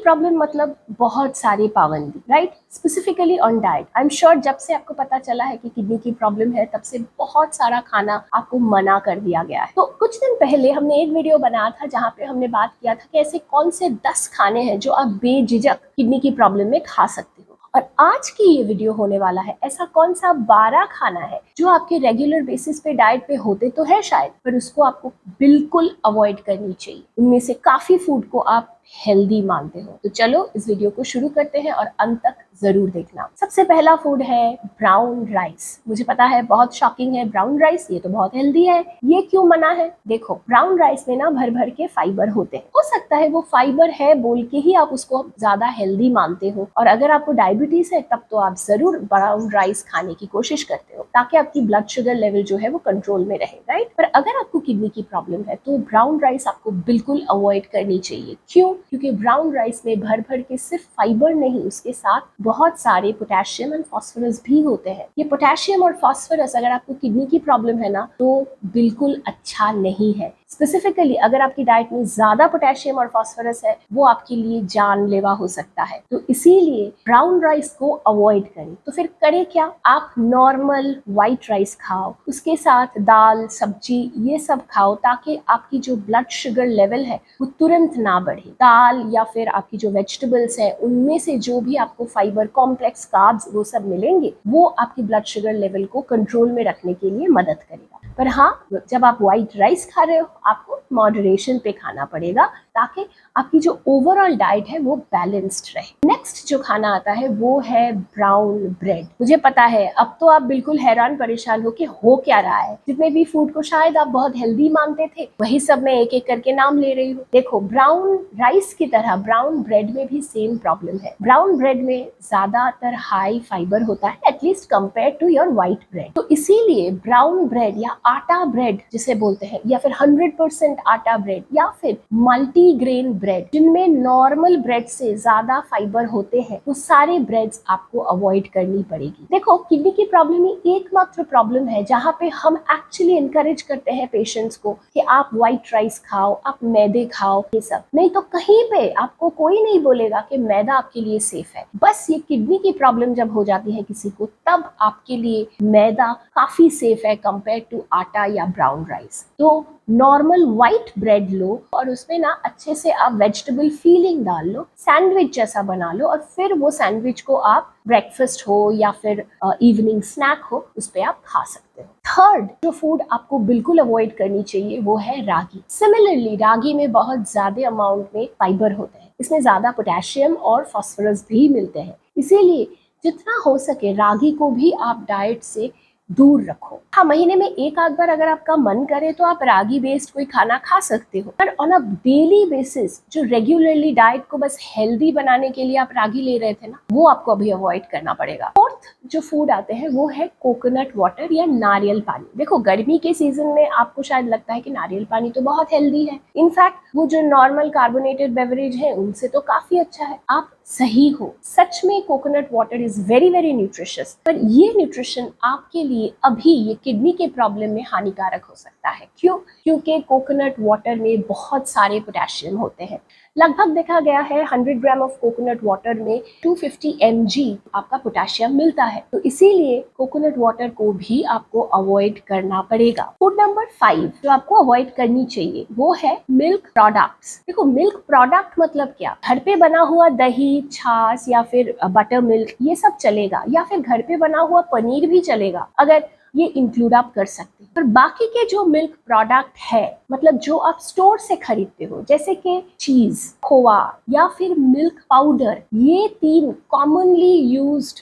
Problem मतलब बहुत सारी पाबंदी, right? Specifically on diet. I am sure जब से आपको पता चला है कि किडनी की प्रॉब्लम है तब से बहुत सारा खाना आपको मना कर दिया गया है। तो कुछ दिन पहले हमने एक वीडियो बनाया था जहाँ पे हमने बात किया था कि ऐसे कौन से 10 खाने हैं जो आप बेझिझक किडनी की प्रॉब्लम में खा सकते हो। और आज की ये वीडियो होने वाला है ऐसा कौन सा 12 खाना है जो आपके रेगुलर बेसिस पे डाइट पे होते तो है शायद, पर उसको आपको बिल्कुल अवॉइड करनी चाहिए। उनमें से काफी फूड को आप हेल्दी मानते हो। तो चलो इस वीडियो को शुरू करते हैं और अंत तक जरूर देखना। सबसे पहला फूड है ब्राउन राइस। मुझे पता है बहुत शॉकिंग है, ब्राउन राइस ये तो बहुत हेल्दी है, ये क्यों मना है? देखो, ब्राउन राइस में ना भर भर के फाइबर होते हैं। हो सकता है वो फाइबर है बोल के ही आप उसको ज्यादा हेल्दी मानते हो, और अगर आपको डायबिटीज है तब तो आप जरूर ब्राउन राइस खाने की कोशिश करते हो ताकि आपकी ब्लड शुगर लेवल जो है वो कंट्रोल में रहे, राइट? पर अगर आपको किडनी की प्रॉब्लम है तो ब्राउन राइस आपको बिल्कुल अवॉइड करनी चाहिए। क्यों? क्योंकि ब्राउन राइस में भर भर के सिर्फ फाइबर नहीं, उसके साथ बहुत सारे पोटेशियम एंड फास्फोरस भी होते हैं। ये पोटेशियम और फास्फोरस अगर आपको किडनी की प्रॉब्लम है ना तो बिल्कुल अच्छा नहीं है। स्पेसिफिकली अगर आपकी डाइट में ज्यादा पोटेशियम और फास्फोरस है वो आपके लिए जानलेवा हो सकता है। तो इसीलिए ब्राउन राइस को अवॉइड करें। तो फिर करें क्या? आप नॉर्मल व्हाइट राइस खाओ, उसके साथ दाल सब्जी ये सब खाओ ताकि आपकी जो ब्लड शुगर लेवल है वो तुरंत ना बढ़े। दाल या फिर आपकी जो वेजिटेबल्स है उनमें से जो भी आपको फाइबर कॉम्प्लेक्स कार्ब्स वो सब मिलेंगे वो आपकी ब्लड शुगर लेवल को कंट्रोल में रखने के लिए मदद करेगा। पर हाँ, जब आप व्हाइट राइस खा रहे हो आपको मॉडरेशन पे खाना पड़ेगा ताकि आपकी जो ओवरऑल डाइट है वो बैलेंस्ड रहे। नेक्स्ट जो खाना आता है वो है ब्राउन ब्रेड। मुझे पता है अब तो आप बिल्कुल हैरान परेशान हो कि हो क्या रहा है। जितने भी फूड को शायद आप बहुत हेल्दी मानते थे वही सब मैं एक एक करके नाम ले रही हूँ। देखो, ब्राउन राइस की तरह ब्राउन ब्रेड में भी सेम प्रॉब्लम है। ब्राउन ब्रेड में ज्यादातर हाई फाइबर होता है, at least compare to your white bread. तो इसीलिए ब्राउन ब्रेड या आटा ब्रेड जिसे बोलते हैं, या फिर 100% आटा ब्रेड, या फिर मल्टीग्रेन ब्रेड जिनमें नॉर्मल ब्रेड से ज्यादा फाइबर होते हैं, वो सारे ब्रेड्स आपको अवॉइड करनी पड़ेगी। देखो, किडनी की प्रॉब्लम ही एकमात्र प्रॉब्लम है जहाँ पे हम एक्चुअली इनकरेज करते हैं पेशेंट्स को कि आप व्हाइट राइस खाओ, आप मैदे खाओ, ये सब नहीं तो कहीं पे आपको कोई नहीं बोलेगा कि मैदा आपके लिए सेफ है। बस ये किडनी की प्रॉब्लम जब हो जाती है किसी को तब आपके लिए मैदा काफी सेफ है कंपेयर टू आटा या ब्राउन राइस। तो नॉर्मल व्हाइट ब्रेड लो और उसमें ना अच्छे से आप वेजिटेबल फीलिंग डाल लो, सैंडविच जैसा बना लो, और फिर वो सैंडविच को आप ब्रेकफास्ट हो या फिर इवनिंग स्नैक हो उस पे आप खा सकते हो। थर्ड जो फूड आपको बिल्कुल अवॉइड करनी चाहिए वो है रागी। सिमिलरली रागी में बहुत ज्यादा अमाउंट में फाइबर होते हैं, इसमें ज्यादा पोटेशियम और फास्फोरस भी मिलते हैं। इसीलिए जितना हो सके रागी को भी आप डाइट से दूर रखो। हाँ, महीने में एक आध बार अगर आपका मन करे तो आप रागी बेस्ड कोई खाना खा सकते हो, पर ऑन अ डेली बेसिस जो रेगुलरली डाइट को बस हेल्दी बनाने के लिए आप रागी ले रहे थे ना, वो आपको अभी अवॉइड करना पड़ेगा। फोर्थ जो फूड आते हैं वो है कोकोनट वाटर या नारियल पानी। देखो, गर्मी के सीजन में आपको शायद लगता है कि नारियल पानी तो बहुत हेल्दी है, इनफैक्ट वो जो नॉर्मल कार्बोनेटेड बेवरेज है उनसे तो काफी अच्छा है। आप सही हो, सच में coconut water is very very nutritious, पर ये न्यूट्रिशन आपके लिए अभी ये किडनी के प्रॉब्लम में हानिकारक हो सकता है। क्यों? क्योंकि कोकोनट वाटर में बहुत सारे पोटेशियम होते हैं। लगभग देखा गया है 100 ग्राम ऑफ कोकोनट वाटर में 250 mg आपका पोटेशियम मिलता है। तो इसीलिए कोकोनट वाटर को भी आपको अवॉइड करना पड़ेगा। फूड नंबर 5 जो आपको अवॉइड करनी चाहिए वो है मिल्क प्रोडक्ट्स। देखो, मिल्क प्रोडक्ट मतलब क्या? घर पे बना हुआ दही, छाछ या फिर बटर मिल्क ये सब चलेगा, या फिर घर पे बना हुआ पनीर भी चलेगा अगर ये इंक्लूड आप कर सकते हैं। पर बाकी के जो मिल्क प्रोडक्ट है, मतलब जो आप स्टोर से खरीदते हो, जैसे कि चीज, खोआ या फिर मिल्क पाउडर, ये 3 कॉमनली यूज्ड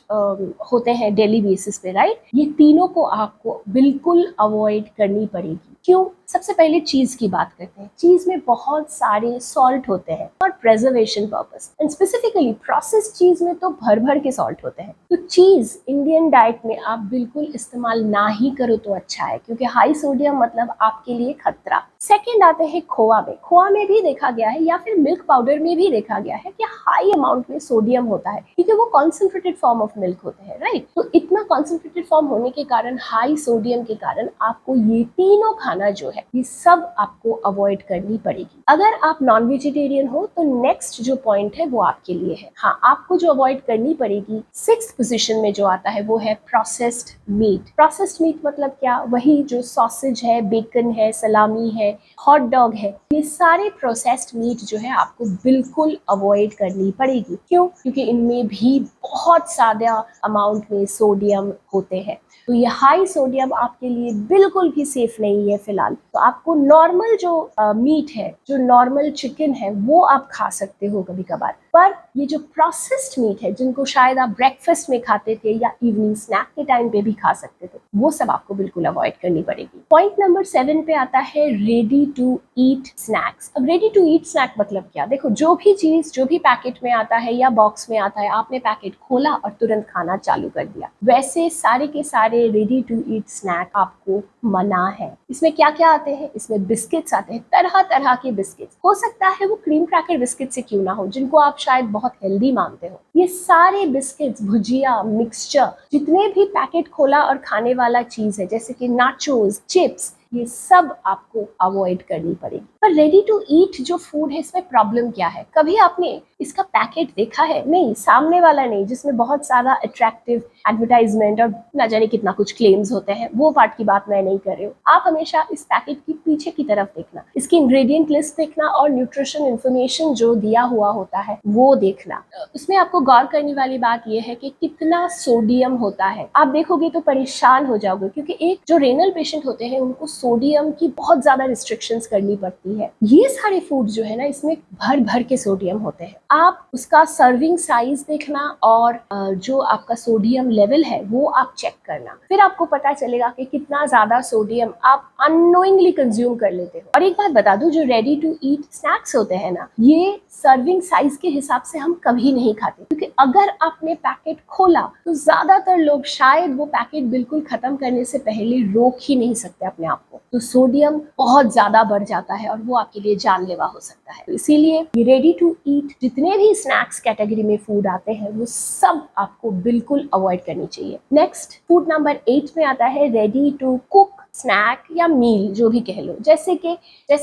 होते हैं डेली बेसिस पे, राइट? ये तीनों को आपको बिल्कुल अवॉइड करनी पड़ेगी। क्यों? सबसे पहले चीज की बात करते हैं। चीज में बहुत सारे सॉल्ट होते हैं और preservation purpose, and specifically processed चीज में तो भर भर के सॉल्ट होते हैं। तो चीज इंडियन डाइट में आप बिल्कुल इस्तेमाल ना ही करो तो अच्छा है, क्योंकि हाई सोडियम मतलब आपके लिए खतरा। सेकेंड आते हैं खोआ में। खोआ में भी देखा गया है या फिर मिल्क पाउडर में भी देखा गया है कि हाई अमाउंट में सोडियम होता है, क्योंकि वो कॉन्सेंट्रेटेड फॉर्म ऑफ मिल्क होते हैं, राइट? तो इतना कॉन्सेंट्रेटेड फॉर्म होने के कारण, हाई सोडियम के कारण आपको ये तीनों खाना खाना जो है ये सब आपको अवॉइड करनी पड़ेगी। अगर आप नॉन वेजिटेरियन हो तो नेक्स्ट जो पॉइंट है वो आपके लिए है। हाँ, आपको जो अवॉइड करनी पड़ेगी 6th पोजीशन में जो आता है वो है प्रोसेस्ड मीट। प्रोसेस्ड मीट मतलब क्या? वही जो सॉसेज है, बेकन है, सलामी है, हॉट डॉग है, ये सारे प्रोसेस्ड मीट जो है आपको बिल्कुल अवॉइड करनी पड़ेगी। क्यों? क्योंकि इनमें भी बहुत ज्यादा अमाउंट में सोडियम होते हैं, तो ये हाई सोडियम आपके लिए बिल्कुल भी सेफ नहीं है फिलहाल। तो आपको नॉर्मल जो मीट है, जो नॉर्मल चिकन है, वो आप खा सकते हो कभी कभार, पर ये जो प्रोसेस्ड मीट है जिनको शायद आप ब्रेकफास्ट में खाते थे या इवनिंग स्नैक के टाइम पे भी खा सकते थे, वो सब आपको बिल्कुल अवॉइड करनी पड़ेगी। पॉइंट नंबर 7 पे आता है रेडी टू ईट स्नैक्स। अब रेडी टू ईट स्नैक मतलब क्या? देखो, जो भी चीज जो भी पैकेट में आता है या बॉक्स में आता है, आपने पैकेट खोला और तुरंत खाना चालू कर दिया, वैसे सारे के सारे रेडी टू ईट स्नैक आपको मना है। इसमें क्या क्या आते हैं? इसमें बिस्किट्स आते हैं, तरह तरह के बिस्किट्स। हो सकता है वो क्रीम क्रैकर बिस्किट से क्यों ना हो, जिनको आप शायद बहुत हेल्दी मानते हो। ये सारे बिस्किट्स, भुजिया, मिक्सचर, जितने भी पैकेट खोला और खाने वाला चीज है, जैसे कि नाचोस, चिप्स, ये सब आपको अवॉइड करनी पड़ेगी। पर रेडी टू ईट जो फूड है, इसमें प्रॉब्लम क्या है? कभी आपने इसका पैकेट देखा है? नहीं, सामने वाला नहीं, जिसमें बहुत सारा अट्रैक्टिव एडवर्टाइजमेंट और ना जाने कितना कुछ क्लेम्स होते हैं, वो पार्ट की बात मैं नहीं कर रही हूँ। आप हमेशा इस पैकेट की पीछे की तरफ देखना, इसकी इंग्रेडिएंट लिस्ट देखना और न्यूट्रिशन इंफॉर्मेशन जो दिया हुआ होता है वो देखना। उसमें आपको गौर करने वाली बात यह है कि कितना सोडियम होता है। आप देखोगे तो परेशान हो जाओगे, क्योंकि एक जो रेनल पेशेंट होते हैं उनको सोडियम की बहुत ज्यादा रिस्ट्रिक्शंस करनी पड़ती है। ये सारे फूड जो है ना, इसमें भर भर के सोडियम होते हैं। आप उसका सर्विंग साइज देखना और जो आपका सोडियम लेवल है वो आप चेक करना, फिर आपको पता चलेगा कि कितना ज्यादा सोडियम आप अननोइंगली कंज्यूम कर लेते हो। और एक बात बता दूं, जो रेडी टू ईट स्नैक्स होते हैं ना, ये सर्विंग साइज के हिसाब से हम कभी नहीं खाते, क्योंकि अगर आपने पैकेट खोला तो ज्यादातर लोग शायद वो पैकेट बिल्कुल खत्म करने से पहले रोक ही नहीं सकते अपने आप को। तो सोडियम बहुत ज्यादा बढ़ जाता है और वो आपके लिए जानलेवा हो सकता है। तो इसीलिए ये रेडी टू ईट जितने भी स्नैक्स कैटेगरी में फूड आते हैं वो सब आपको बिल्कुल अवॉइड करनी चाहिए। नेक्स्ट फूड नंबर 8 में आता है रेडी टू कुक स्नैक या मील, जो भी कह लो, जैसे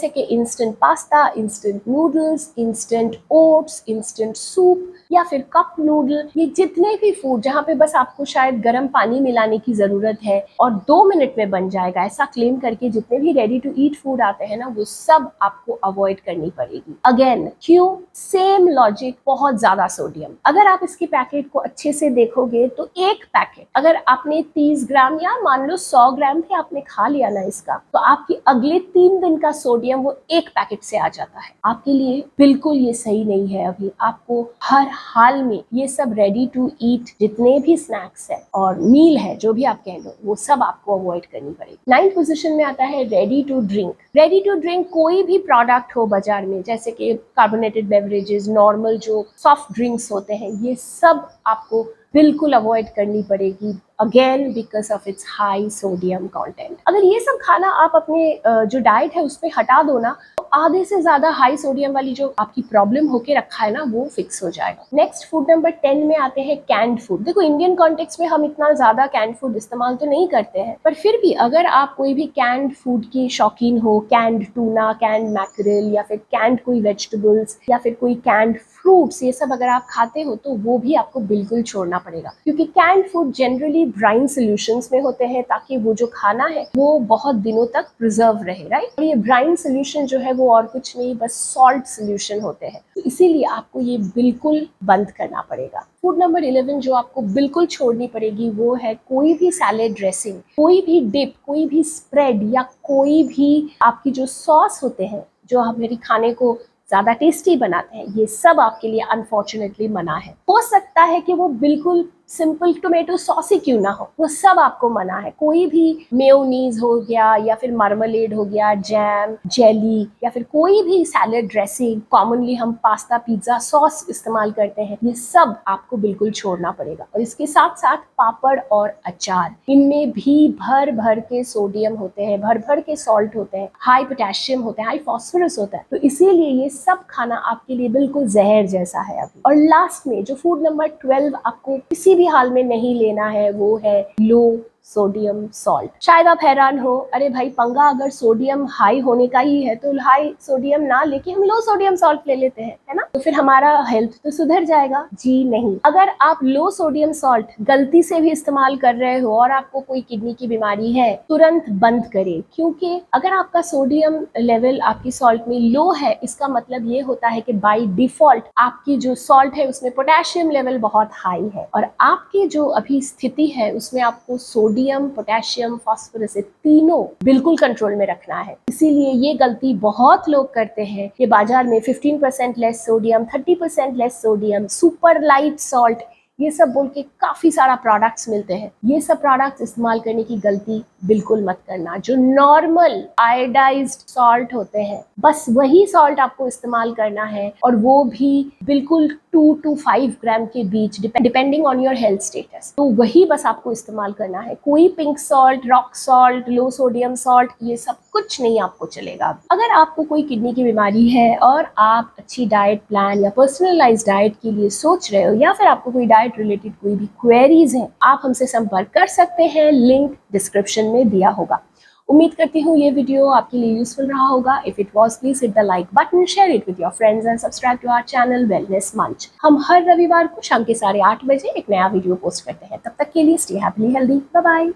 कि instant pasta, instant noodles, instant oats, instant soup या फिर कप नूडल। ये जितने भी फूड जहाँ पे बस आपको शायद गर्म पानी मिलाने की जरूरत है और 2 मिनट में बन जाएगा, ऐसा क्लेम करके जितने भी रेडी टू ईट फूड आते हैं ना, वो सब आपको अवॉइड करनी पड़ेगी। अगेन क्यों? सेम लॉजिक, बहुत ज्यादा सोडियम। अगर आप इसकी पैकेट को अच्छे से देखोगे तो एक पैकेट अगर आपने 30 ग्राम या मान लो 100 ग्राम भी आपने खा लिया ना इसका, तो आपकी अगले 3 दिन का सोडियम वो एक पैकेट से आ जाता है। आपके लिए बिल्कुल ये सही नहीं है। अभी आपको हर हाल में ये सब रेडी टू ईट जितने भी स्नैक्स है और मील है, जो भी आप कह लो, वो सब आपको अवॉइड करनी पड़ेगी। 9th पोजीशन में आता है ready to drink. Ready to drink कोई भी प्रोडक्ट हो बाजार में, जैसे कि कार्बोनेटेड बेवरेजेस, नॉर्मल जो सॉफ्ट ड्रिंक्स होते हैं, ये सब आपको बिल्कुल अवॉइड करनी पड़ेगी, again because of its high sodium content. अगर ये सब खाना आप अपने जो डाइट है उसमें हटा दो ना, तो आधे से ज्यादा हाई सोडियम वाली जो आपकी प्रॉब्लम होके रखा है ना, वो फिक्स हो जाएगा। नेक्स्ट फूड नंबर 10 में आते हैं कैंड फूड। देखो, इंडियन कॉन्टेक्स्ट में हम इतना ज्यादा कैंड फूड इस्तेमाल तो नहीं करते हैं, पर फिर भी अगर आप कोई भी कैंड फूड की शौकीन हो, कैंड टूना, कैंड मैकरेल या फिर कैंड कोई वेजिटेबल्स या फिर कोई कैंड फ्रूट्स, ये सब अगर आप खाते हो तो वो भी आपको बिल्कुल छोड़ना पड़ेगा, क्योंकि canned food generally brine solutions में होते हैं, ताकि वो जो खाना है वो बहुत दिनों तक प्रिजर्व रहे, राइट। और ये ब्राइन सॉल्यूशन जो है वो और कुछ नहीं, बस सॉल्ट सॉल्यूशन होते हैं, तो इसीलिए आपको ये बिल्कुल बंद करना पड़ेगा। फूड नंबर 11 जो आपको बिल्कुल छोड़नी पड़ेगी वो है कोई भी सैलेड ड्रेसिंग, कोई भी डिप, कोई भी स्प्रेड या कोई भी आपकी जो सॉस होते हैं जो हमारे खाने को ज्यादा टेस्टी बनाते हैं, ये सब आपके लिए अनफॉर्चुनेटली मना है। हो सकता है कि वो बिल्कुल सिंपल टोमेटो सॉस ही क्यों ना हो, वो सब आपको मना है। कोई भी मेयोनीज हो गया या फिर मार्मलेड हो गया, जैम, जेली या फिर कोई भी सैलेड ड्रेसिंग, कॉमनली हम पास्ता, पिज्जा सॉस इस्तेमाल करते हैं, ये सब आपको बिल्कुल छोड़ना पड़ेगा। और इसके साथ साथ पापड़ और अचार, इनमें भी भर भर के सोडियम होते हैं, भर भर के सॉल्ट होते हैं, हाई पोटेशियम होते हैं, हाई फॉस्फोरस होता है, तो इसीलिए ये सब खाना आपके लिए बिल्कुल जहर जैसा है अभी। और लास्ट में जो फूड नंबर 12 आपको किसी भी हाल में नहीं लेना है वो है लो सोडियम सॉल्ट। शायद आप हैरान हो, अरे भाई पंगा अगर सोडियम हाई होने का ही है तो हाई सोडियम ना लेके हम लो सोडियम सॉल्ट ले लेते हैं, है ना, तो फिर हमारा हेल्थ तो सुधर जाएगा। जी नहीं, अगर आप लो सोडियम सॉल्ट गलती से भी इस्तेमाल कर रहे हो और आपको कोई किडनी की बीमारी है, तुरंत बंद करें, क्योंकि अगर आपका सोडियम लेवल आपकी सॉल्ट में लो है, इसका मतलब ये होता है कि बाय डिफॉल्ट आपकी जो सॉल्ट है उसमें पोटेशियम लेवल बहुत हाई है, और आपकी जो अभी स्थिति है उसमें आपको सोडियम, पोटेशियम, फास्फोरस तीनों बिल्कुल कंट्रोल में रखना है। इसीलिए ये गलती बहुत लोग करते हैं कि बाजार में 15% less sodium, 30% less sodium, super light salt, ये सब बोल के काफी सारा प्रोडक्ट्स मिलते हैं। ये सब प्रोडक्ट्स इस्तेमाल करने की गलती बिल्कुल मत करना। जो नॉर्मल आयोडाइज्ड सॉल्ट होते हैं बस वही सॉल्ट आपको इस्तेमाल करना है, और वो भी बिल्कुल 2 to 5 ग्राम के बीच, depending on your health status. तो वही बस आपको इस्तेमाल करना है। कोई pink salt, rock salt, low sodium salt, ये सब कुछ नहीं आपको चलेगा। अगर आपको कोई किडनी की बीमारी है और आप अच्छी डाइट प्लान या पर्सनलाइज्ड डाइट के लिए सोच रहे हो, या फिर आपको कोई डाइट रिलेटेड कोई भी क्वेरीज हैं, आप हमसे संपर्क कर सकते हैं, लिंक डिस्क्रिप्शन में दिया होगा। उम्मीद करती हूँ ये वीडियो आपके लिए यूजफुल रहा होगा। If it was, please hit the like button, share it with your friends and subscribe to our channel Wellness Munch. हम हर रविवार को शाम के 8:30 बजे एक नया वीडियो पोस्ट करते हैं। तब तक के लिए stay happily healthy, bye bye.